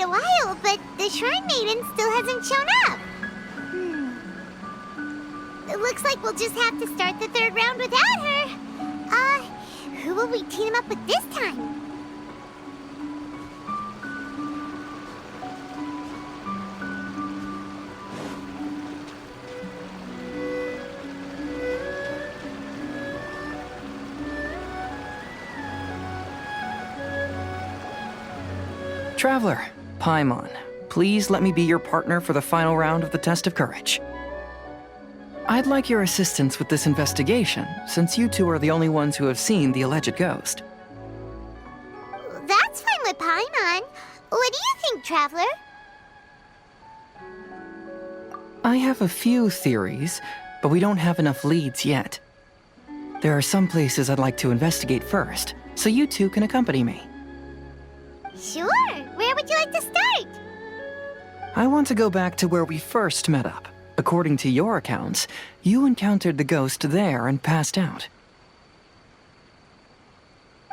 a while, but the Shrine Maiden still hasn't shown up. It looks like we'll just have to start the third round without her. Who will we team up with this time? Traveler, Paimon, please let me be your partner for the final round of the test of courage. I'd like your assistance with this investigation, since you two are the only ones who have seen the alleged ghost. That's fine with Paimon. What do you think, Traveler? I have a few theories, but we don't have enough leads yet. There are some places I'd like to investigate first, so you two can accompany me. Sure. Where would you like to start? I want to go back to where we first met up. According to your accounts, you encountered the ghost there and passed out.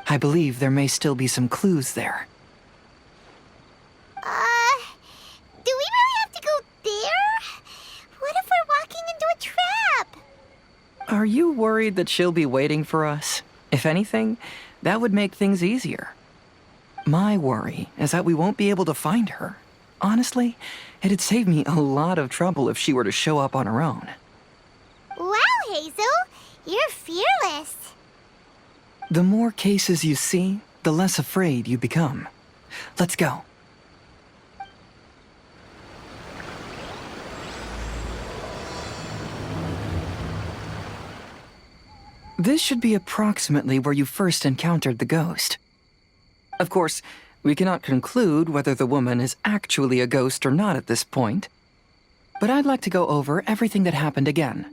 I believe there may still be some clues there. Do we really have to go there? What if we're walking into a trap? Are you worried that she'll be waiting for us? If anything, that would make things easier. My worry is that we won't be able to find her. Honestly, it'd save me a lot of trouble if she were to show up on her own. Wow, Hazel! You're fearless. The more cases you see, the less afraid you become. Let's go. This should be approximately where you first encountered the ghost. Of course, we cannot conclude whether the woman is actually a ghost or not at this point. But I'd like to go over everything that happened again.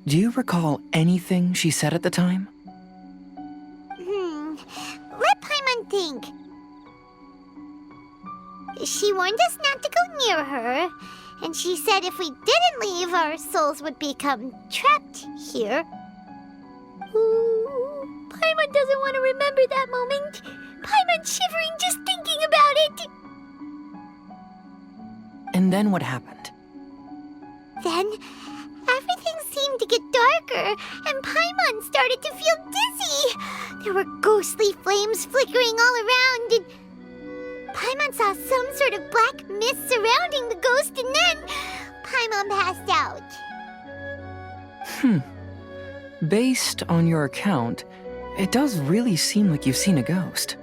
Do you recall anything she said at the time? Let Paimon think. She warned us not to go near her, and she said if we didn't leave, our souls would become trapped here. Ooh, Paimon doesn't want to remember that moment. Paimon's shivering just thinking about it. And then what happened? Then, everything seemed to get darker, and Paimon started to feel dizzy. There were ghostly flames flickering all around, and Paimon saw some sort of black mist surrounding the ghost, and then Paimon passed out. Based on your account, it does really seem like you've seen a ghost.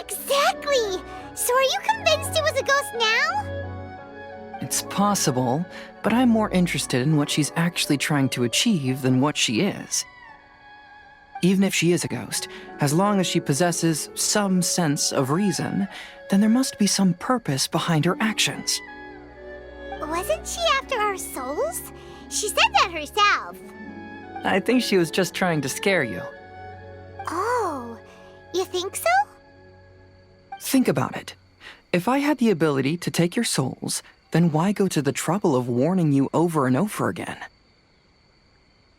Exactly! So are you convinced it was a ghost now? It's possible, but I'm more interested in what she's actually trying to achieve than what she is. Even if she is a ghost, as long as she possesses some sense of reason, then there must be some purpose behind her actions. Wasn't she after our souls? She said that herself. I think she was just trying to scare you. Oh, you think so? Think about it. If I had the ability to take your souls, then why go to the trouble of warning you over and over again?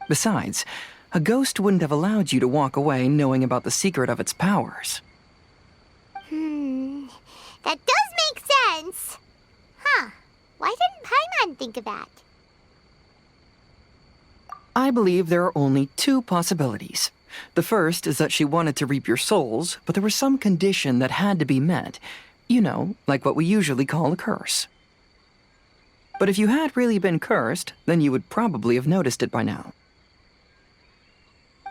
Besides, a ghost wouldn't have allowed you to walk away knowing about the secret of its powers. That does make sense. Huh. Why didn't Paimon think of that? I believe there are only two possibilities. The first is that she wanted to reap your souls, but there was some condition that had to be met. You know, like what we usually call a curse. But if you had really been cursed, then you would probably have noticed it by now.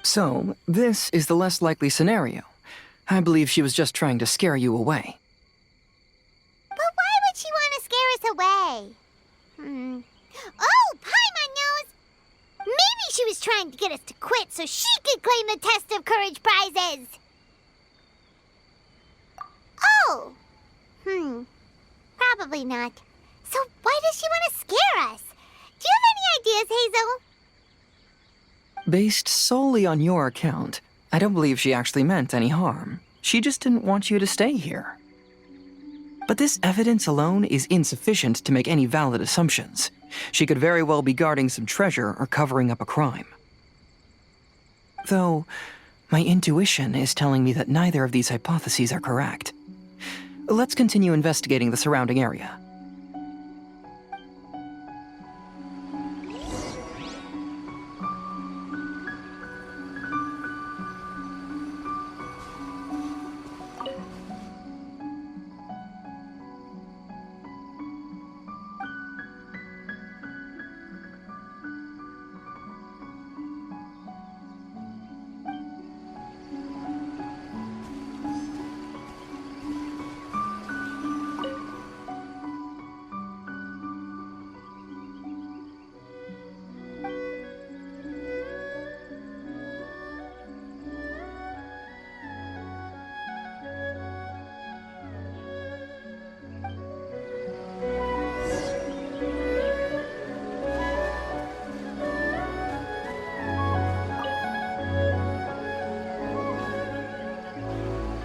So, this is the less likely scenario. I believe she was just trying to scare you away. But why would she want to scare us away? Oh, Paimon knows! Maybe she was trying to get us to quit so she could claim the Test of Courage prizes! Oh! Probably not. So why does she want to scare us? Do you have any ideas, Hazel? Based solely on your account, I don't believe she actually meant any harm. She just didn't want you to stay here. But this evidence alone is insufficient to make any valid assumptions. She could very well be guarding some treasure or covering up a crime. Though, my intuition is telling me that neither of these hypotheses are correct. Let's continue investigating the surrounding area.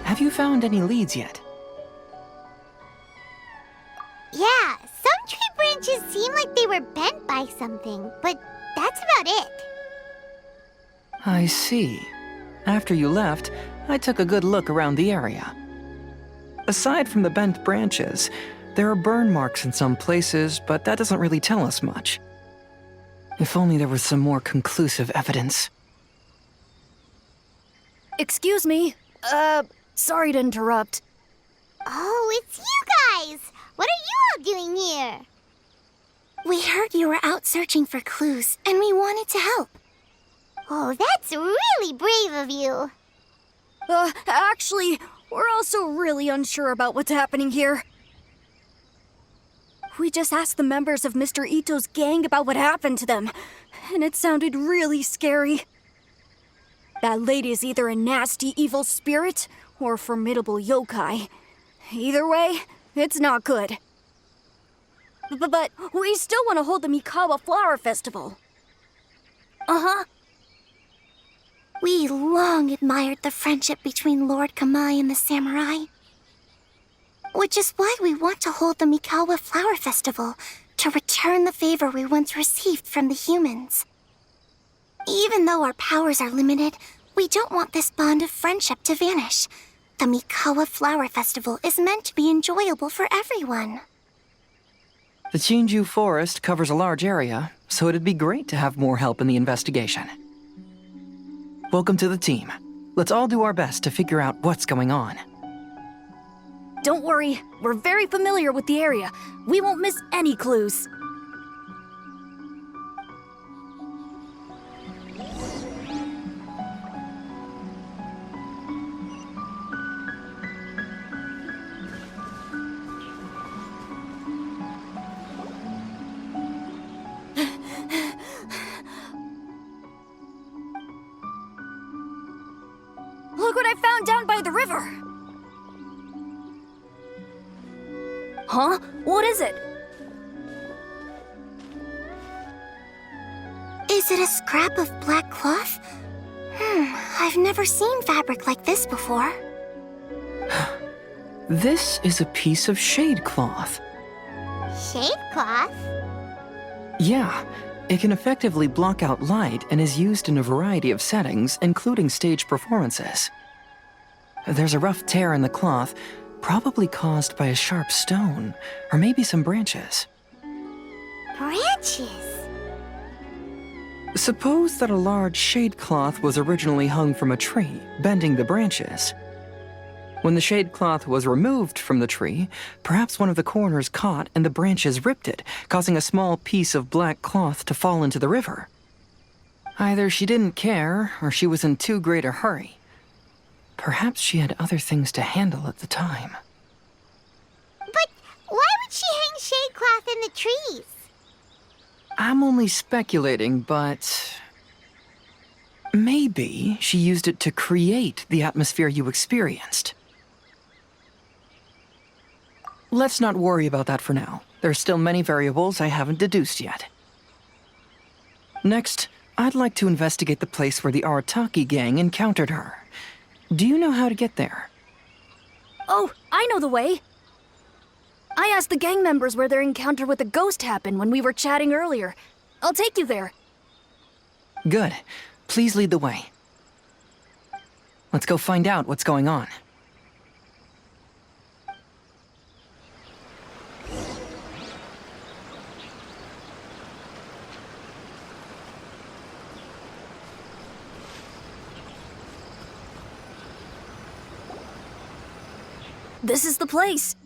Have you found any leads yet? Yeah, some tree branches seem like they were bent by something, but that's about it. I see. After you left, I took a good look around the area. Aside from the bent branches, there are burn marks in some places, but that doesn't really tell us much. If only there was some more conclusive evidence. Excuse me. Sorry to interrupt. Oh, it's you guys! What are you all doing here? We heard you were out searching for clues, and we wanted to help. Oh, that's really brave of you. Actually, we're also really unsure about what's happening here. We just asked the members of Mr. Ito's gang about what happened to them, and it sounded really scary. That lady is either a nasty evil spirit or a formidable yokai. Either way, it's not good. But we still want to hold the Mikawa Flower Festival. Uh-huh. We long admired the friendship between Lord Kamai and the samurai. Which is why we want to hold the Mikawa Flower Festival, to return the favor we once received from the humans. Even though our powers are limited, we don't want this bond of friendship to vanish. The Mikawa Flower Festival is meant to be enjoyable for everyone. The Chinju Forest covers a large area, so it'd be great to have more help in the investigation. Welcome to the team. Let's all do our best to figure out what's going on. Don't worry, we're very familiar with the area. We won't miss any clues. Look what I found down by the river! Huh? What is it? Is it a scrap of black cloth? I've never seen fabric like this before. This is a piece of shade cloth. Shade cloth? Yeah, it can effectively block out light and is used in a variety of settings, including stage performances. There's a rough tear in the cloth, probably caused by a sharp stone, or maybe some branches. Branches? Suppose that a large shade cloth was originally hung from a tree, bending the branches. When the shade cloth was removed from the tree, perhaps one of the corners caught and the branches ripped it, causing a small piece of black cloth to fall into the river. Either she didn't care, or she was in too great a hurry. Perhaps she had other things to handle at the time. But why would she hang shade cloth in the trees? I'm only speculating, but maybe she used it to create the atmosphere you experienced. Let's not worry about that for now. There are still many variables I haven't deduced yet. Next, I'd like to investigate the place where the Arataki gang encountered her. Do you know how to get there? Oh, I know the way. I asked the gang members where their encounter with the ghost happened when we were chatting earlier. I'll take you there. Good. Please lead the way. Let's go find out what's going on. this is the place.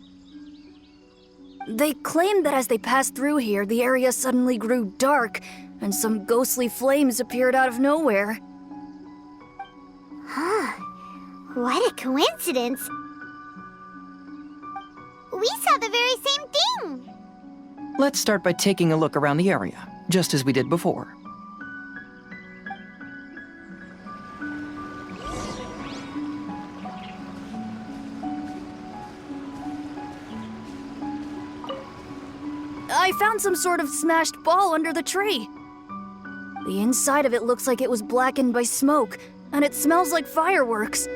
They claim that as they passed through here, the area suddenly grew dark, and some ghostly flames appeared out of nowhere. Huh. What a coincidence. We saw the very same thing. Let's start by taking a look around the area, just as we did before. I found some sort of smashed ball under the tree. The inside of it looks like it was blackened by smoke, and it smells like fireworks.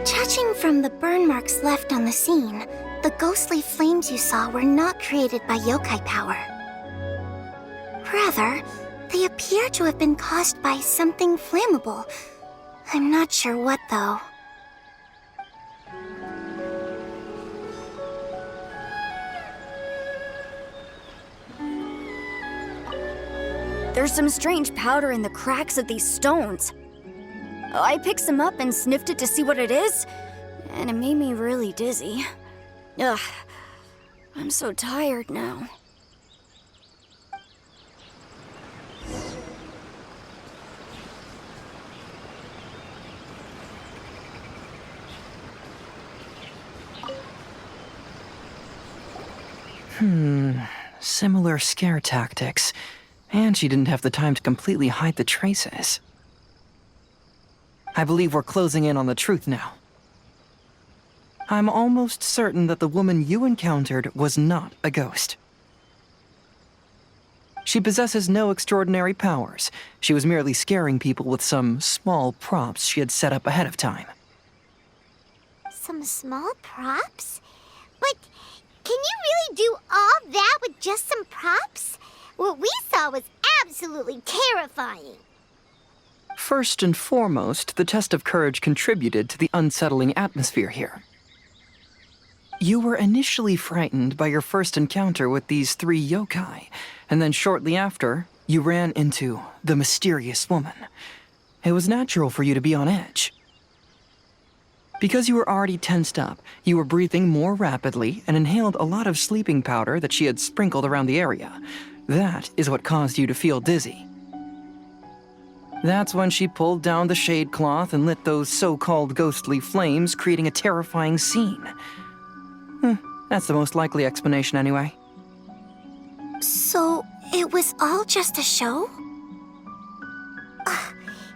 Judging from the burn marks left on the scene, the ghostly flames you saw were not created by yokai power. Rather, they appear to have been caused by something flammable. I'm not sure what, though. There's some strange powder in the cracks of these stones. I picked some up and sniffed it to see what it is, and it made me really dizzy. Ugh, I'm so tired now. Similar scare tactics. And she didn't have the time to completely hide the traces. I believe we're closing in on the truth now. I'm almost certain that the woman you encountered was not a ghost. She possesses no extraordinary powers. She was merely scaring people with some small props she had set up ahead of time. Some small props? But can you really do all that with just some props? What we saw was absolutely terrifying. First and foremost, the test of courage contributed to the unsettling atmosphere here. You were initially frightened by your first encounter with these 3 yokai, and then shortly after, you ran into the mysterious woman. It was natural for you to be on edge. Because you were already tensed up, you were breathing more rapidly and inhaled a lot of sleeping powder that she had sprinkled around the area. That is what caused you to feel dizzy. That's when she pulled down the shade cloth and lit those so-called ghostly flames, creating a terrifying scene. That's the most likely explanation anyway. So, it was all just a show?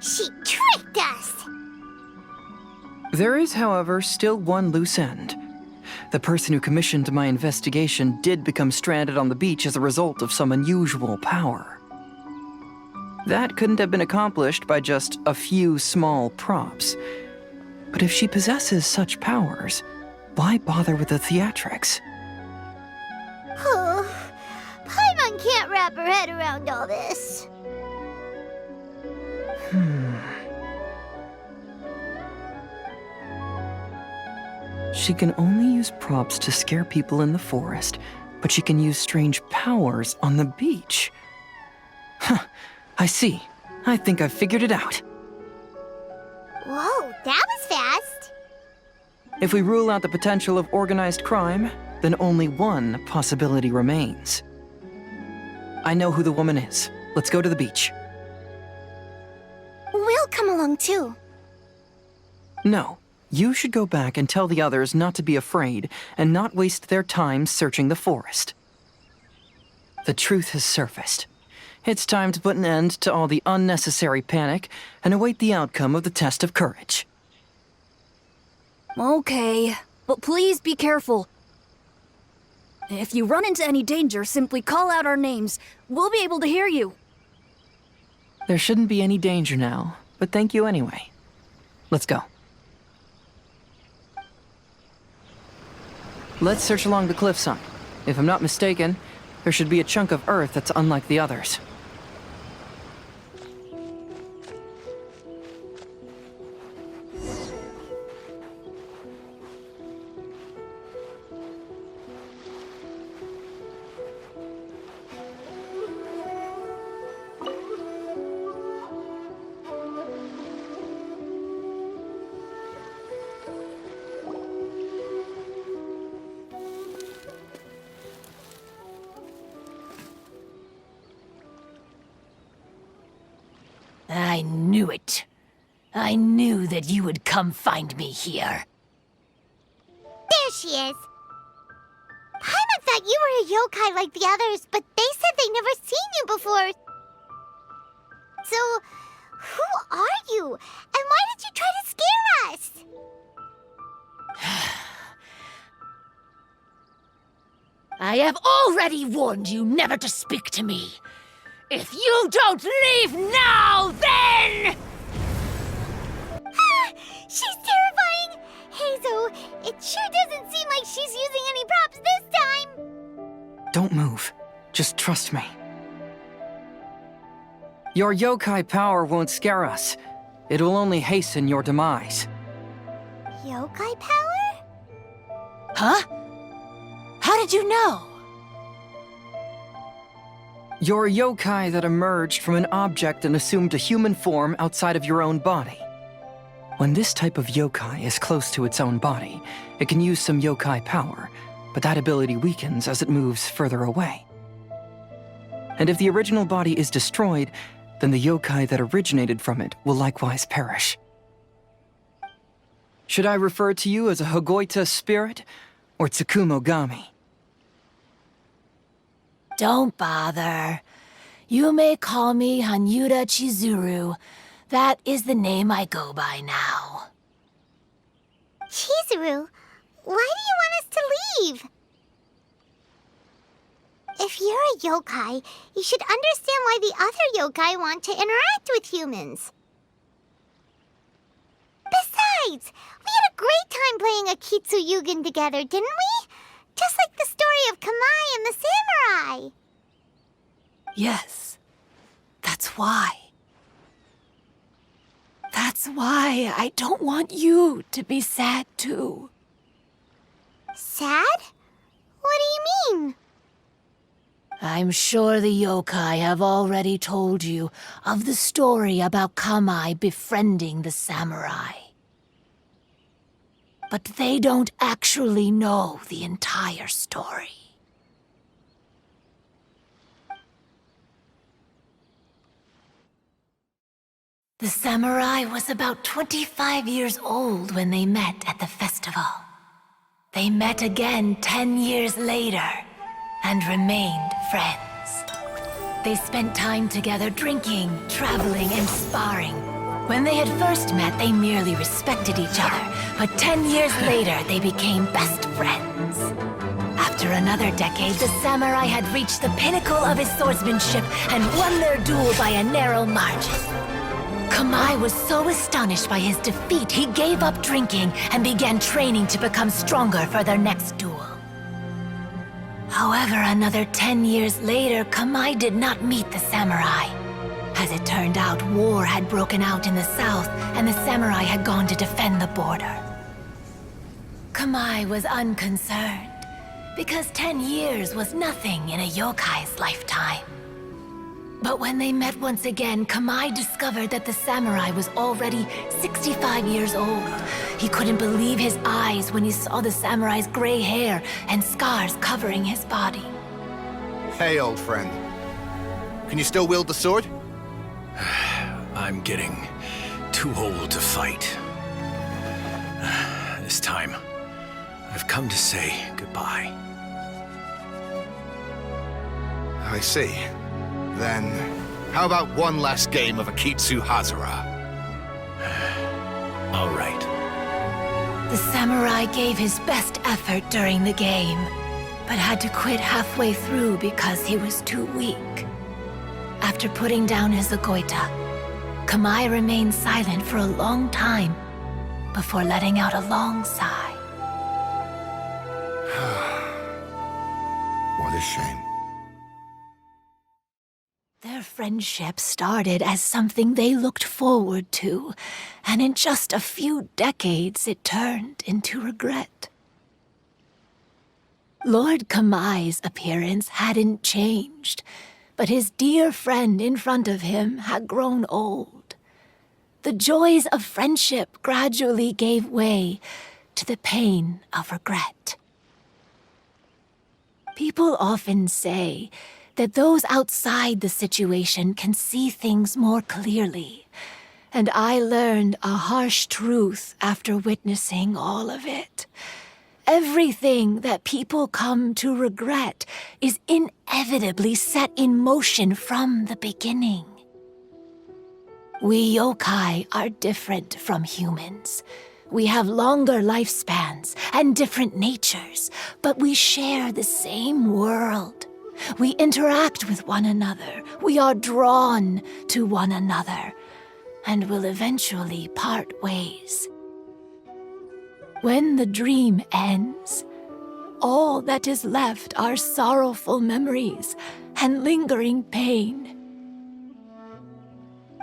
She tricked us! There is, however, still one loose end. The person who commissioned my investigation did become stranded on the beach as a result of some unusual power. That couldn't have been accomplished by just a few small props. But if she possesses such powers, why bother with the theatrics? Oh, Paimon can't wrap her head around all this. She can only use props to scare people in the forest, but she can use strange powers on the beach. Huh, I see. I think I've figured it out. Whoa, that was fast. If we rule out the potential of organized crime, then only one possibility remains. I know who the woman is. Let's go to the beach. We'll come along too. No. You should go back and tell the others not to be afraid and not waste their time searching the forest. The truth has surfaced. It's time to put an end to all the unnecessary panic and await the outcome of the test of courage. Okay, but please be careful. If you run into any danger, simply call out our names. We'll be able to hear you. There shouldn't be any danger now, but thank you anyway. Let's go. Let's search along the cliffside. If I'm not mistaken, there should be a chunk of earth that's unlike the others. I knew it. I knew that you would come find me here. There she is. Paimon thought you were a yokai like the others, but they said they never seen you before. So, who are you? And why did you try to scare us? I have already warned you never to speak to me. If you don't leave now, then... Ah, she's terrifying! Hazel, it sure doesn't seem like she's using any props this time! Don't move. Just trust me. Your yokai power won't scare us. It will only hasten your demise. Yokai power? Huh? How did you know? You're a yokai that emerged from an object and assumed a human form outside of your own body. When this type of yokai is close to its own body, it can use some yokai power, but that ability weakens as it moves further away. And if the original body is destroyed, then the yokai that originated from it will likewise perish. Should I refer to you as a Hagoita spirit or Tsukumogami? Don't bother. You may call me Hanyuda Chizuru. That is the name I go by now. Chizuru, why do you want us to leave? If you're a yokai, you should understand why the other yokai want to interact with humans. Besides, we had a great time playing Akitsu Yugen together, didn't we? Just like the story of Kamai and the samurai. Yes, that's why. That's why I don't want you to be sad too. Sad? What do you mean? I'm sure the yokai have already told you of the story about Kamai befriending the samurai. But they don't actually know the entire story. The samurai was about 25 years old when they met at the festival. They met again 10 years later and remained friends. They spent time together drinking, traveling, and sparring. When they had first met, they merely respected each other, but 10 years later, they became best friends. After another decade, the samurai had reached the pinnacle of his swordsmanship and won their duel by a narrow margin. Kamai was so astonished by his defeat, he gave up drinking and began training to become stronger for their next duel. However, another 10 years later, Kamai did not meet the samurai. As it turned out, war had broken out in the south, and the samurai had gone to defend the border. Kamai was unconcerned, because 10 years was nothing in a yokai's lifetime. But when they met once again, Kamai discovered that the samurai was already 65 years old. He couldn't believe his eyes when he saw the samurai's gray hair and scars covering his body. Hey, old friend. Can you still wield the sword? I'm getting too old to fight. This time, I've come to say goodbye. I see. Then, how about one last game of Akitsu Hazara? All right. The samurai gave his best effort during the game, but had to quit halfway through because he was too weak. After putting down his Agoita, Kamai remained silent for a long time before letting out a long sigh. What a shame. Their friendship started as something they looked forward to, and in just a few decades it turned into regret. Lord Kamai's appearance hadn't changed, but his dear friend in front of him had grown old. The joys of friendship gradually gave way to the pain of regret. People often say that those outside the situation can see things more clearly. And I learned a harsh truth after witnessing all of it. Everything that people come to regret is inevitably set in motion from the beginning. We yokai are different from humans. We have longer lifespans and different natures, but we share the same world. We interact with one another. We are drawn to one another, and will eventually part ways. When the dream ends, all that is left are sorrowful memories and lingering pain.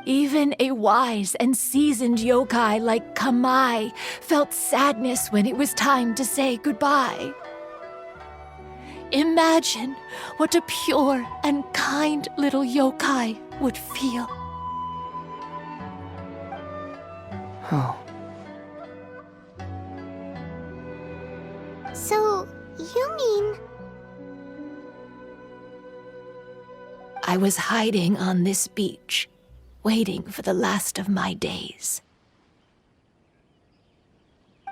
Even a wise and seasoned yokai like Kamai felt sadness when it was time to say goodbye. Imagine what a pure and kind little yokai would feel. Oh. So, you mean... I was hiding on this beach, waiting for the last of my days.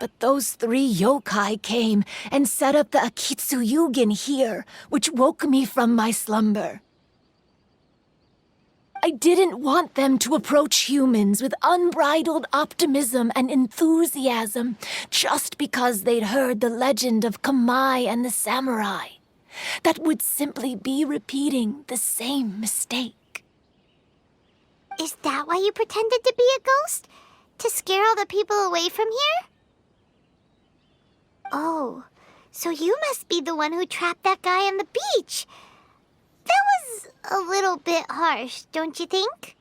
But those 3 yokai came and set up the Akitsu Yugen here, which woke me from my slumber. I didn't want them to approach humans with unbridled optimism and enthusiasm just because they'd heard the legend of Kamai and the samurai. That would simply be repeating the same mistake. Is that why you pretended to be a ghost? To scare all the people away from here? Oh, so you must be the one who trapped that guy on the beach. That was a little bit harsh, don't you think?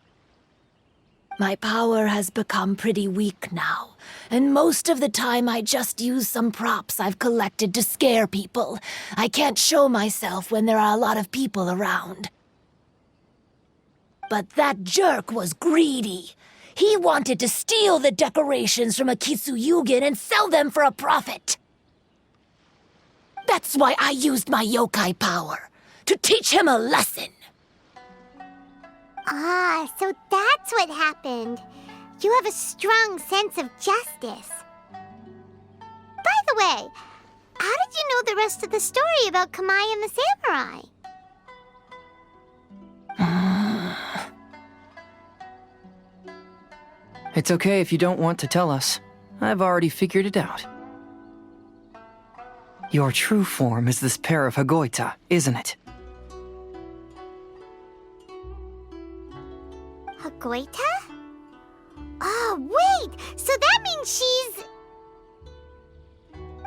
My power has become pretty weak now, and most of the time I just use some props I've collected to scare people. I can't show myself when there are a lot of people around. But that jerk was greedy. He wanted to steal the decorations from Akitsu Yugen and sell them for a profit. That's why I used my yokai power, to teach him a lesson. Ah, so that's what happened. You have a strong sense of justice. By the way, how did you know the rest of the story about Kamai and the samurai? It's okay if you don't want to tell us. I've already figured it out. Your true form is this pair of Hagoita, isn't it? Hagoita? Oh, wait! So that means she's...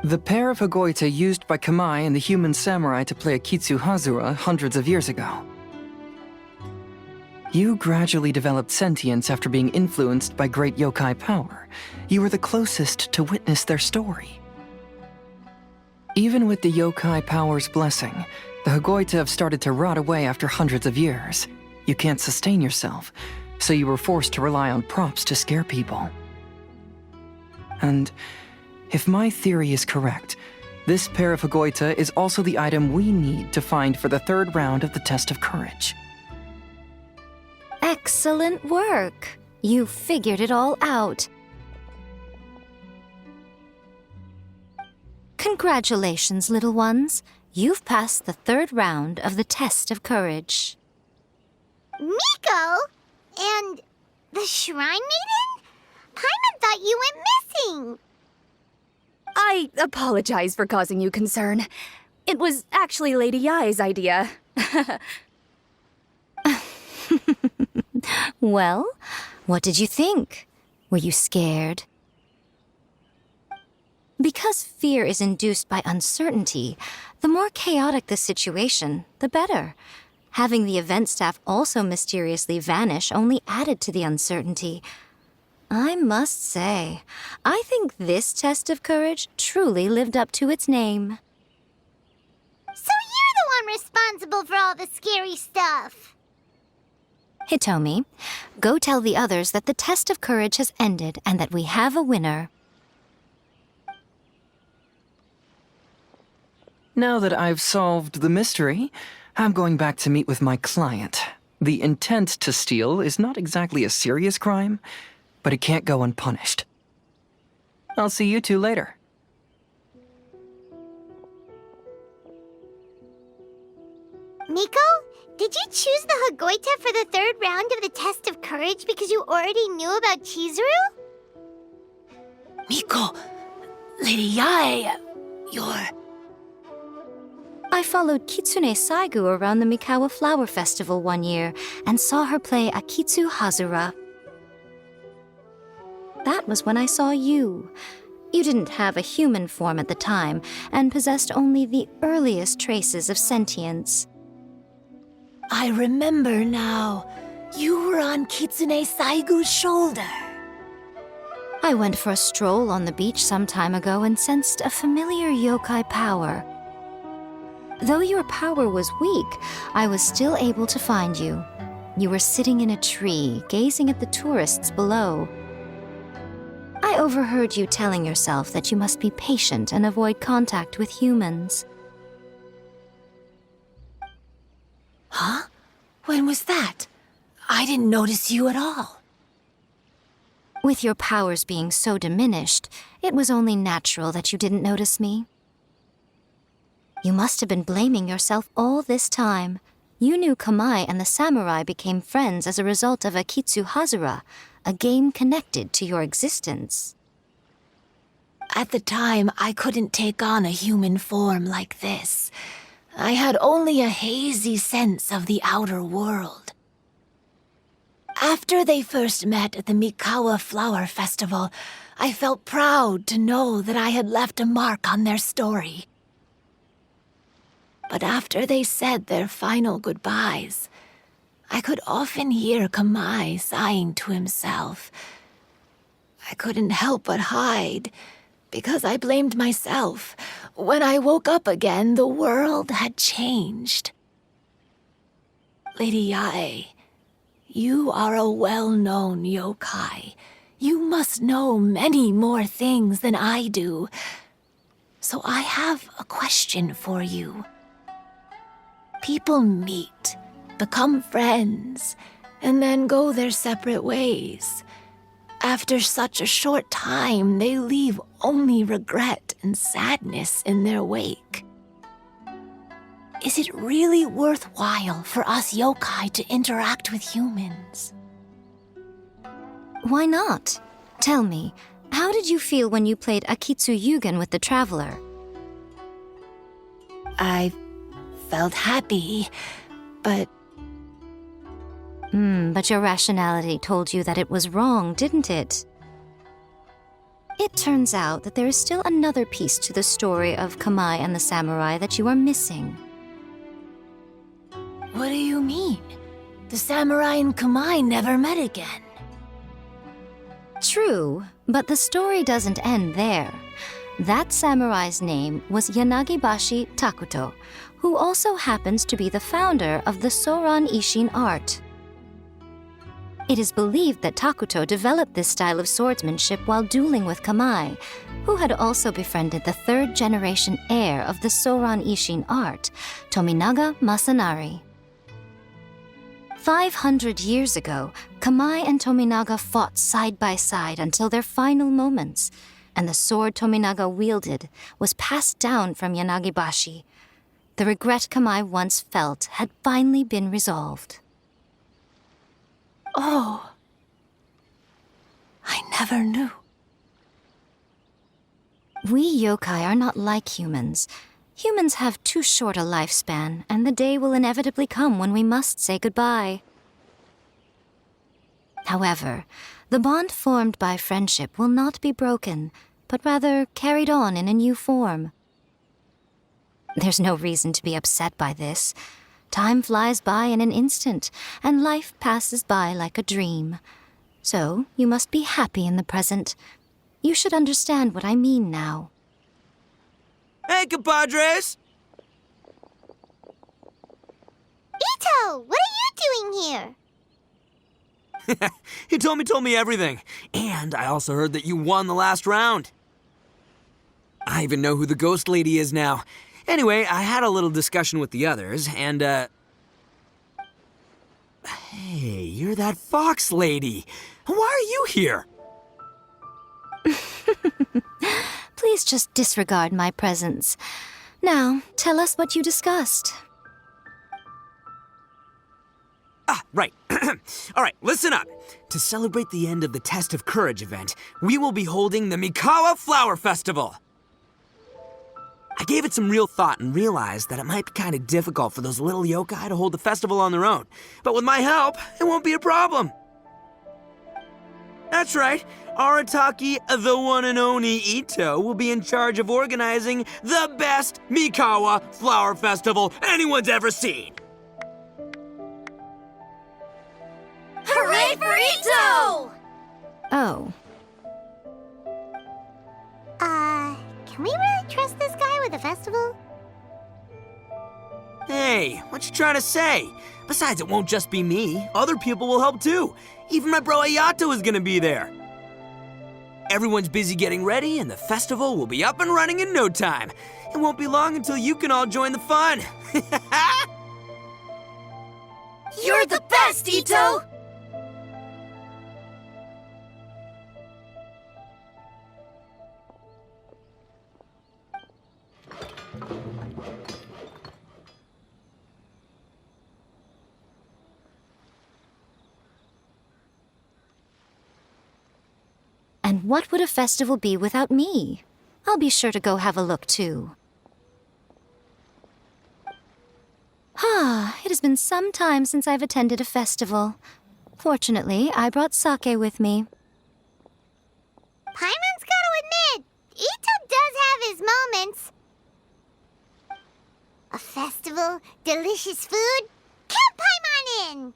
The pair of Hagoita used by Kamai and the human samurai to play Akitsu Hazura hundreds of years ago. You gradually developed sentience after being influenced by great yokai power. You were the closest to witness their story. Even with the yokai power's blessing, the Hagoita have started to rot away after hundreds of years. You can't sustain yourself, so you were forced to rely on props to scare people. And if my theory is correct, this pair of Hagoita is also the item we need to find for the 3rd round of the test of courage. Excellent work. You figured it all out. Congratulations, little ones. You've passed the 3rd round of the test of courage. Miko? And the Shrine Maiden? Paimon thought you went missing. I apologize for causing you concern. It was actually Lady Yai's idea. Well, what did you think? Were you scared? Because fear is induced by uncertainty, the more chaotic the situation, the better. Having the event staff also mysteriously vanish only added to the uncertainty. I must say, I think this test of courage truly lived up to its name. So you're the one responsible for all the scary stuff. Hitomi, go tell the others that the test of courage has ended and that we have a winner. Now that I've solved the mystery, I'm going back to meet with my client. The intent to steal is not exactly a serious crime, but it can't go unpunished. I'll see you two later. Miko, did you choose the Hagoita for the third round of the test of courage because you already knew about Chizuru? Miko, Lady Yae, you're... I followed Kitsune Saigu around the Mikawa Flower Festival one year and saw her play Akitsu Hazura. That was when I saw you. You didn't have a human form at the time and possessed only the earliest traces of sentience. I remember now. You were on Kitsune Saigu's shoulder. I went for a stroll on the beach some time ago and sensed a familiar yokai power. Though your power was weak, I was still able to find you. You were sitting in a tree, gazing at the tourists below. I overheard you telling yourself that you must be patient and avoid contact with humans. Huh? When was that? I didn't notice you at all. With your powers being so diminished, it was only natural that you didn't notice me. You must have been blaming yourself all this time. You knew Kamai and the samurai became friends as a result of Akitsu Hazura, a game connected to your existence. At the time, I couldn't take on a human form like this. I had only a hazy sense of the outer world. After they first met at the Mikawa Flower Festival, I felt proud to know that I had left a mark on their story. But after they said their final goodbyes, I could often hear Kamai sighing to himself. I couldn't help but hide, because I blamed myself. When I woke up again, the world had changed. Lady Yae, you are a well-known yokai. You must know many more things than I do. So I have a question for you. People meet, become friends, and then go their separate ways. After such a short time, they leave only regret and sadness in their wake. Is it really worthwhile for us yokai to interact with humans? Why not? Tell me, how did you feel when you played Akitsu Yugen with the Traveler? I felt happy, but... But your rationality told you that it was wrong, didn't it? It turns out that there is still another piece to the story of Kamai and the samurai that you are missing. What do you mean? The samurai and Kamai never met again. True, but the story doesn't end there. That samurai's name was Yanagibashi Takuto, who also happens to be the founder of the Soran Ishin art. It is believed that Takuto developed this style of swordsmanship while dueling with Kamai, who had also befriended the third-generation heir of the Soran Ishin art, Tominaga Masanari. 500 years ago, Kamai and Tominaga fought side by side until their final moments, and the sword Tominaga wielded was passed down from Yanagibashi. The regret Kamai once felt had finally been resolved. Oh. I never knew. We yokai are not like humans. Humans have too short a lifespan, and the day will inevitably come when we must say goodbye. However, the bond formed by friendship will not be broken, but rather carried on in a new form. There's no reason to be upset by this. Time flies by in an instant, and life passes by like a dream. So, you must be happy in the present. You should understand what I mean now. Hey, compadres! Ito, what are you doing here? He told me everything. And I also heard that you won the last round. I even know who the ghost lady is now. Anyway, I had a little discussion with the others, and, Hey, you're that fox lady. Why are you here? Please just disregard my presence. Now, tell us what you discussed. Ah, right. All right, listen up. To celebrate the end of the Test of Courage event, we will be holding the Mikawa Flower Festival. I gave it some real thought and realized that it might be kind of difficult for those little yokai to hold the festival on their own. But with my help, it won't be a problem. That's right. Arataki, the one and only Ito, will be in charge of organizing the best Mikawa Flower Festival anyone's ever seen. Hooray for Ito! Oh. Can we really trust this guy with the festival? Hey, what you trying to say? Besides, it won't just be me. Other people will help too. Even my bro Ayato is gonna be there. Everyone's busy getting ready, and the festival will be up and running in no time. It won't be long until you can all join the fun. You're the best, Ito! And what would a festival be without me? I'll be sure to go have a look, too. It has been some time since I've attended a festival. Fortunately, I brought sake with me. Paimon's gotta admit, Ito does have his moments. A festival, delicious food, count Paimon in!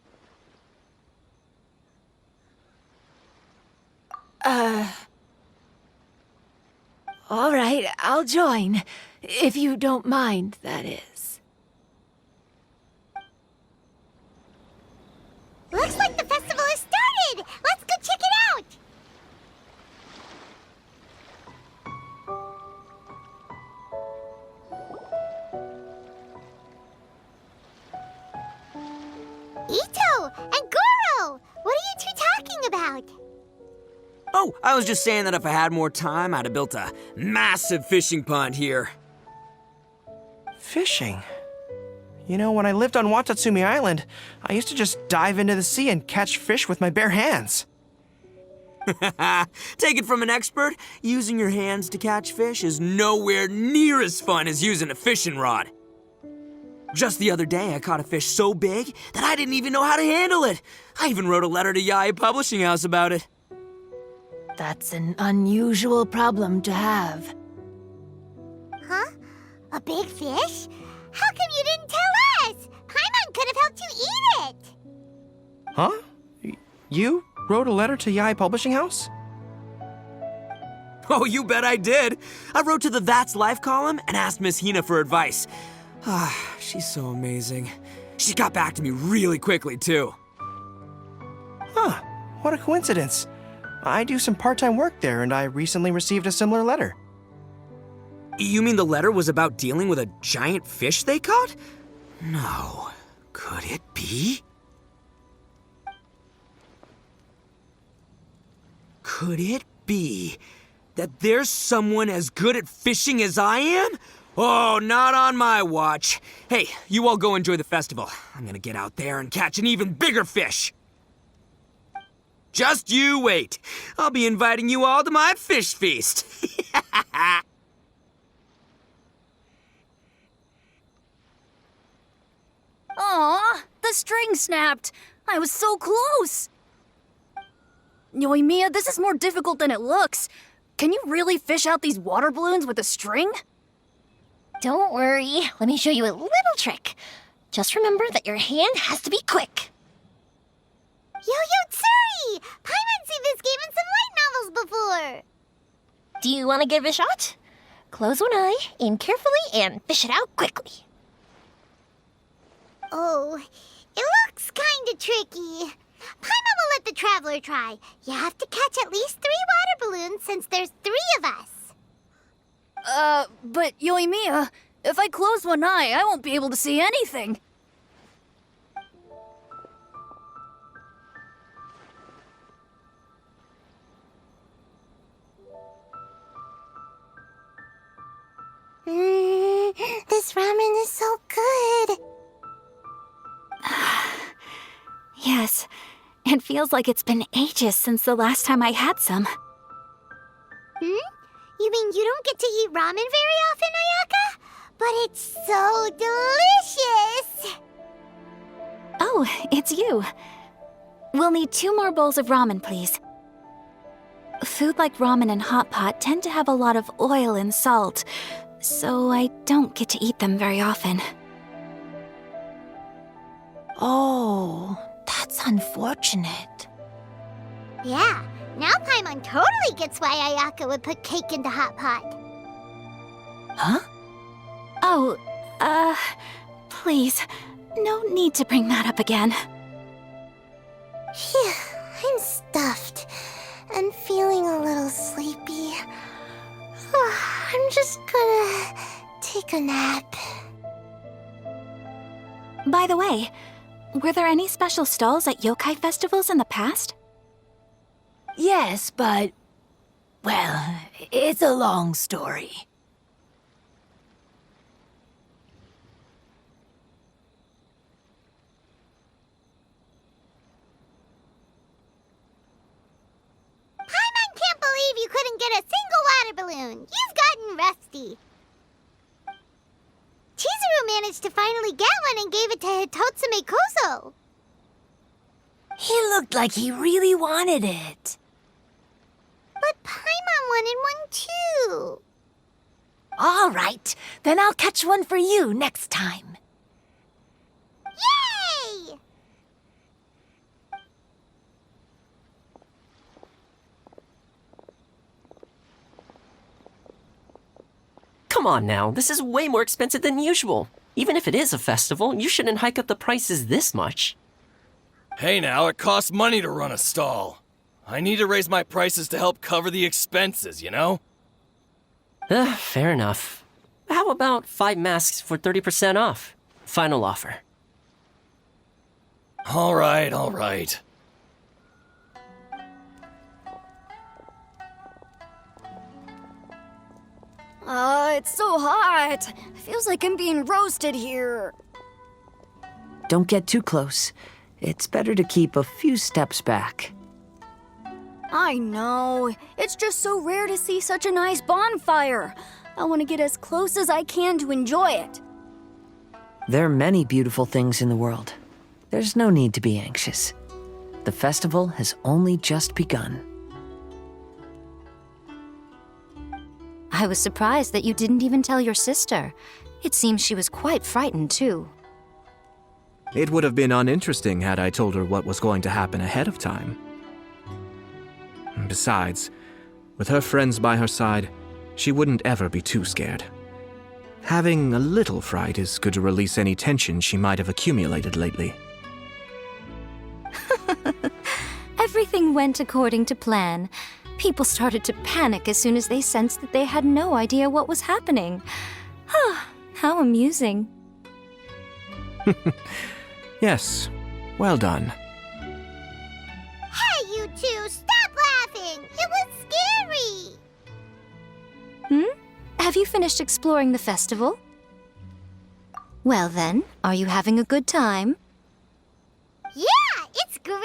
All right, I'll join. If you don't mind, that is. Looks like the festival has started! Let's go check it out! Ito and Goro! What are you two talking about? Oh, I was just saying that if I had more time, I'd have built a massive fishing pond here. Fishing? You know, when I lived on Watatsumi Island, I used to just dive into the sea and catch fish with my bare hands. Take it from an expert, using your hands to catch fish is nowhere near as fun as using a fishing rod. Just the other day, I caught a fish so big that I didn't even know how to handle it. I even wrote a letter to Yae Publishing House about it. That's an unusual problem to have. Huh? A big fish? How come you didn't tell us? Paimon could have helped you eat it! Huh? You wrote a letter to Yae Publishing House? Oh, you bet I did. I wrote to the That's Life column and asked Miss Hina for advice. She's so amazing. She got back to me really quickly, too. Huh, what a coincidence. I do some part-time work there, and I recently received a similar letter. You mean the letter was about dealing with a giant fish they caught? No. Could it be? Could it be that there's someone as good at fishing as I am? Oh, not on my watch. Hey, you all go enjoy the festival. I'm gonna get out there and catch an even bigger fish. Just you wait. I'll be inviting you all to my fish feast. Aw, the string snapped. I was so close. Yoimiya, this is more difficult than it looks. Can you really fish out these water balloons with a string? Don't worry, let me show you a little trick. Just remember that your hand has to be quick. Yo-Yo Tsuri! Paimon's seen this game in some light novels before. Do you want to give it a shot? Close one eye, aim carefully, and fish it out quickly. Oh, it looks kinda tricky. Paimon will let the traveler try. You have to catch at least 3 water balloons since there's 3 of us. But Yoimiya, If I close one eye, I won't be able to see anything. This ramen is so good. Yes, it feels like it's been ages since the last time I had some. You mean you don't get to eat ramen very often, Ayaka? But it's so delicious! Oh, it's you. We'll need 2 more bowls of ramen, please. Food like ramen and hot pot tend to have a lot of oil and salt, so I don't get to eat them very often. Oh, that's unfortunate. Yeah, now Paimon totally gets why Ayaka would put cake in the hot pot. Huh? Oh, please, no need to bring that up again. Phew, I'm stuffed and feeling a little sleepy. I'm just gonna take a nap. By the way, were there any special stalls at yokai festivals in the past? Yes, but... well, it's a long story. Paimon can't believe you couldn't get a single water balloon. You've gotten rusty. Chizuru managed to finally get one and gave it to Hitotsume Kozo. He looked like he really wanted it. But Paimon wanted one too. All right, then I'll catch one for you next time. Yay! Come on now, this is way more expensive than usual. Even if it is a festival, you shouldn't hike up the prices this much. Hey now, it costs money to run a stall. I need to raise my prices to help cover the expenses, you know? Fair enough. How about 5 masks for 30% off? Final offer. All right, all right. It's so hot. Feels like I'm being roasted here. Don't get too close. It's better to keep a few steps back. I know. It's just so rare to see such a nice bonfire. I want to get as close as I can to enjoy it. There are many beautiful things in the world. There's no need to be anxious. The festival has only just begun. I was surprised that you didn't even tell your sister. It seems she was quite frightened, too. It would have been uninteresting had I told her what was going to happen ahead of time. Besides, with her friends by her side, she wouldn't ever be too scared. Having a little fright is good to release any tension she might have accumulated lately. Everything went according to plan. People started to panic as soon as they sensed that they had no idea what was happening. How amusing. Yes, well done. Hey, you two, stop laughing! It was scary! Have you finished exploring the festival? Well then, are you having a good time? Yeah, it's great!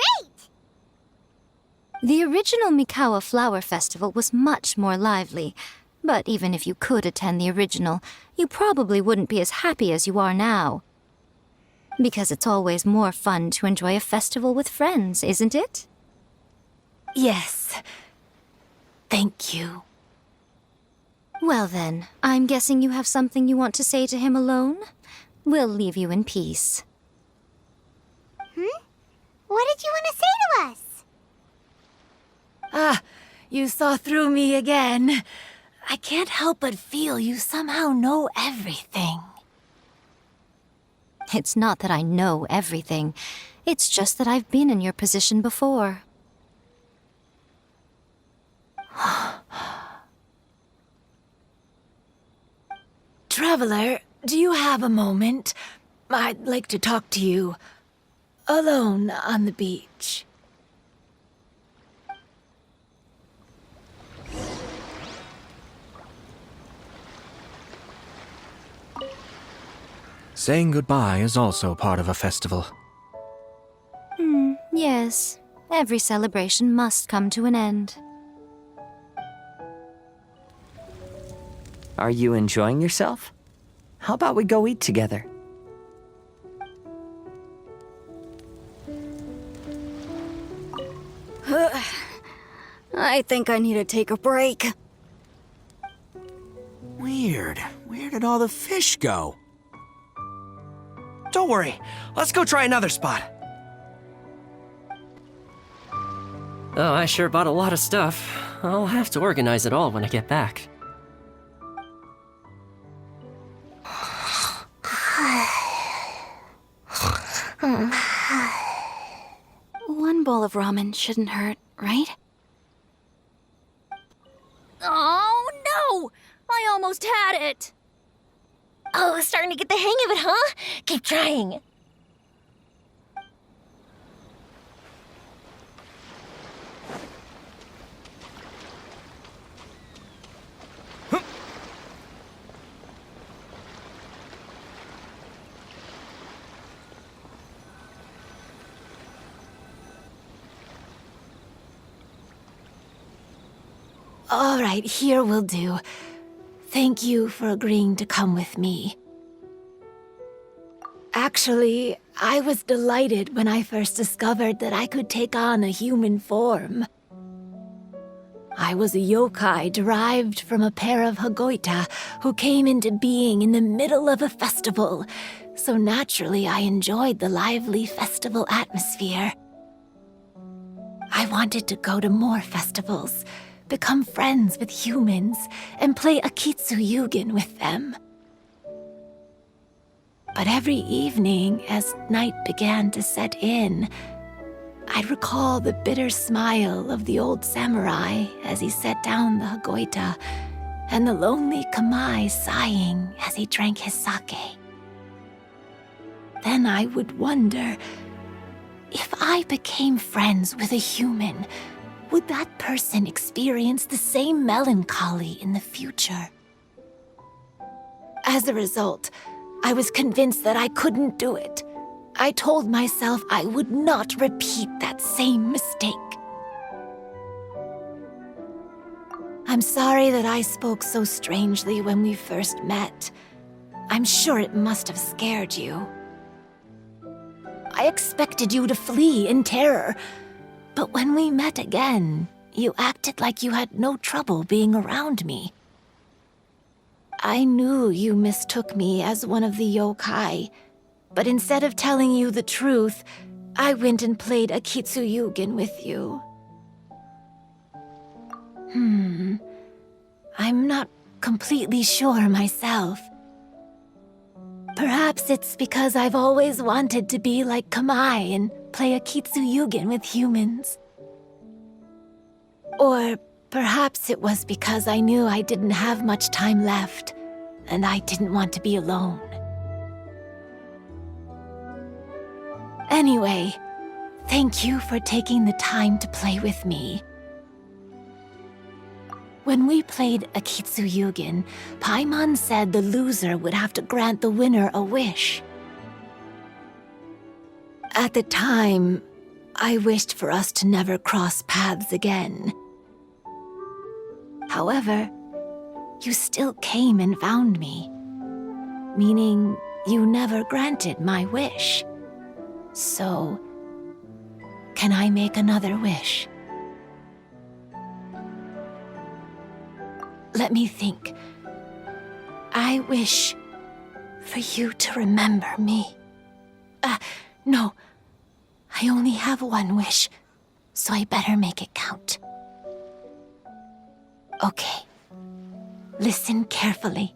The original Mikawa Flower Festival was much more lively, but even if you could attend the original, you probably wouldn't be as happy as you are now. Because it's always more fun to enjoy a festival with friends, isn't it? Yes. Thank you. Well then, I'm guessing you have something you want to say to him alone? We'll leave you in peace. What did you want to say to us? You saw through me again. I can't help but feel you somehow know everything. It's not that I know everything. It's just that I've been in your position before. Traveler, do you have a moment? I'd like to talk to you. Alone on the beach. Saying goodbye is also part of a festival. Yes. Every celebration must come to an end. Are you enjoying yourself? How about we go eat together? I think I need to take a break. Weird. Where did all the fish go? Don't worry. Let's go try another spot. Oh, I sure bought a lot of stuff. I'll have to organize it all when I get back. One bowl of ramen shouldn't hurt, right? Oh, no! I almost had it! Oh, starting to get the hang of it, huh? Keep trying. All right, here will do. Thank you for agreeing to come with me. Actually, I was delighted when I first discovered that I could take on a human form. I was a yokai derived from a pair of Hagoita who came into being in the middle of a festival, so naturally I enjoyed the lively festival atmosphere. I wanted to go to more festivals, become friends with humans, and play Akitsu Yugen with them. But every evening, as night began to set in, I'd recall the bitter smile of the old samurai as he set down the Hagoita, and the lonely Kamae sighing as he drank his sake. Then I would wonder, if I became friends with a human, would that person experience the same melancholy in the future? As a result, I was convinced that I couldn't do it. I told myself I would not repeat that same mistake. I'm sorry that I spoke so strangely when we first met. I'm sure it must have scared you. I expected you to flee in terror, but when we met again, you acted like you had no trouble being around me. I knew you mistook me as one of the yokai, but instead of telling you the truth, I went and played Akitsu Yugen with you. I'm not completely sure myself. Perhaps it's because I've always wanted to be like Kamae and play Akitsu Yugen with humans. Or perhaps it was because I knew I didn't have much time left, and I didn't want to be alone. Anyway, thank you for taking the time to play with me. When we played Akitsu Yugen, Paimon said the loser would have to grant the winner a wish. At the time, I wished for us to never cross paths again. However, you still came and found me, meaning you never granted my wish. So, can I make another wish? Let me think. I wish for you to remember me. No. I only have one wish, so I better make it count. Okay. Listen carefully.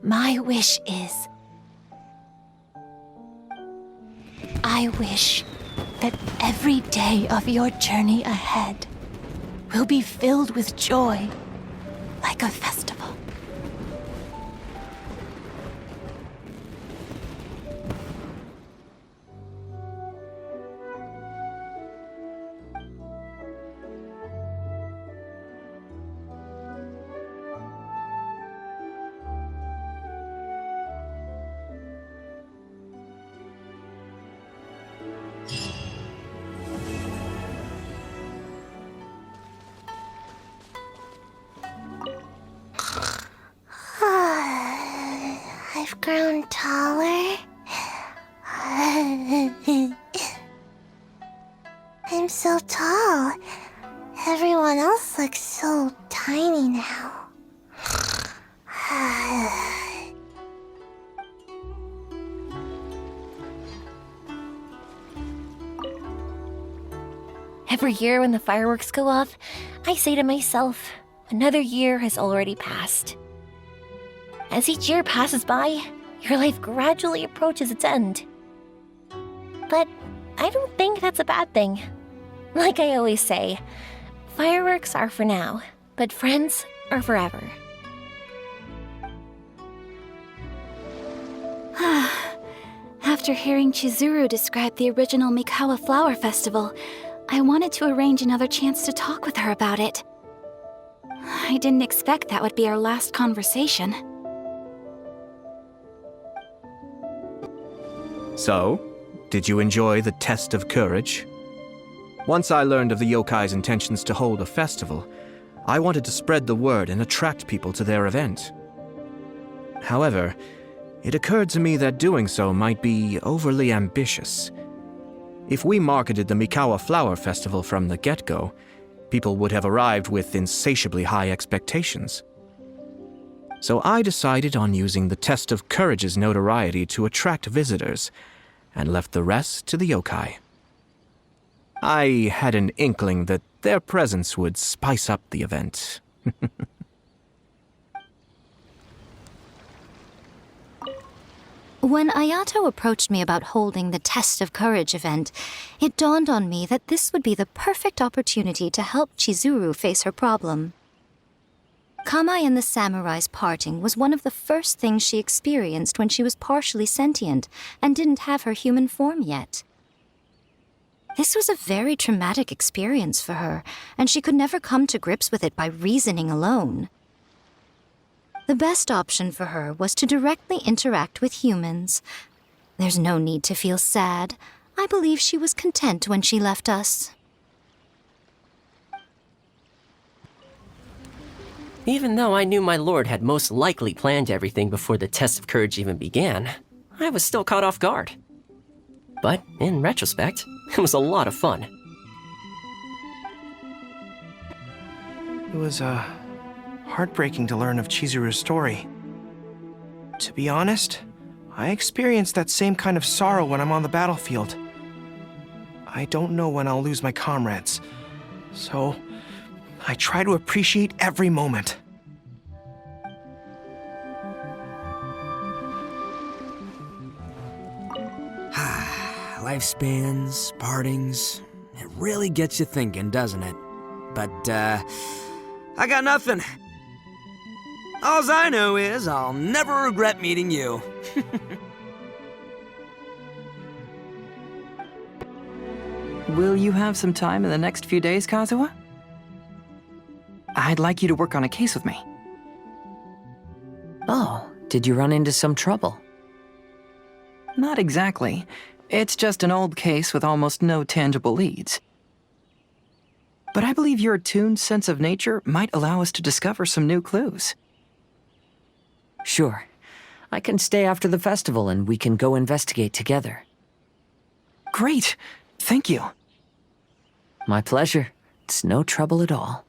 My wish is... I wish that every day of your journey ahead will be filled with joy, like a festival. I've grown taller. I'm so tall. Everyone else looks so tiny now. Every year when the fireworks go off, I say to myself, another year has already passed. As each year passes by, your life gradually approaches its end. But I don't think that's a bad thing. Like I always say, fireworks are for now, but friends are forever. After hearing Chizuru describe the original Mikawa Flower Festival, I wanted to arrange another chance to talk with her about it. I didn't expect that would be our last conversation. So, did you enjoy the test of courage? Once I learned of the yokai's intentions to hold a festival, I wanted to spread the word and attract people to their event. However, it occurred to me that doing so might be overly ambitious. If we marketed the Mikawa Flower Festival from the get-go, people would have arrived with insatiably high expectations. So I decided on using the test of courage's notoriety to attract visitors, and left the rest to the yokai. I had an inkling that their presence would spice up the event. When Ayato approached me about holding the Test of Courage event, it dawned on me that this would be the perfect opportunity to help Chizuru face her problem. Kamai and the samurai's parting was one of the first things she experienced when she was partially sentient and didn't have her human form yet. This was a very traumatic experience for her, and she could never come to grips with it by reasoning alone. The best option for her was to directly interact with humans. There's no need to feel sad. I believe she was content when she left us. Even though I knew my lord had most likely planned everything before the test of courage even began, I was still caught off guard. But in retrospect, it was a lot of fun. It was, heartbreaking to learn of Chizuru's story. To be honest, I experienced that same kind of sorrow when I'm on the battlefield. I don't know when I'll lose my comrades, so I try to appreciate every moment. Lifespans, partings, it really gets you thinking, doesn't it? But, I got nothing. Alls I know is I'll never regret meeting you. Will you have some time in the next few days, Kazuha? I'd like you to work on a case with me. Oh, did you run into some trouble? Not exactly. It's just an old case with almost no tangible leads. But I believe your attuned sense of nature might allow us to discover some new clues. Sure. I can stay after the festival and we can go investigate together. Great! Thank you. My pleasure. It's no trouble at all.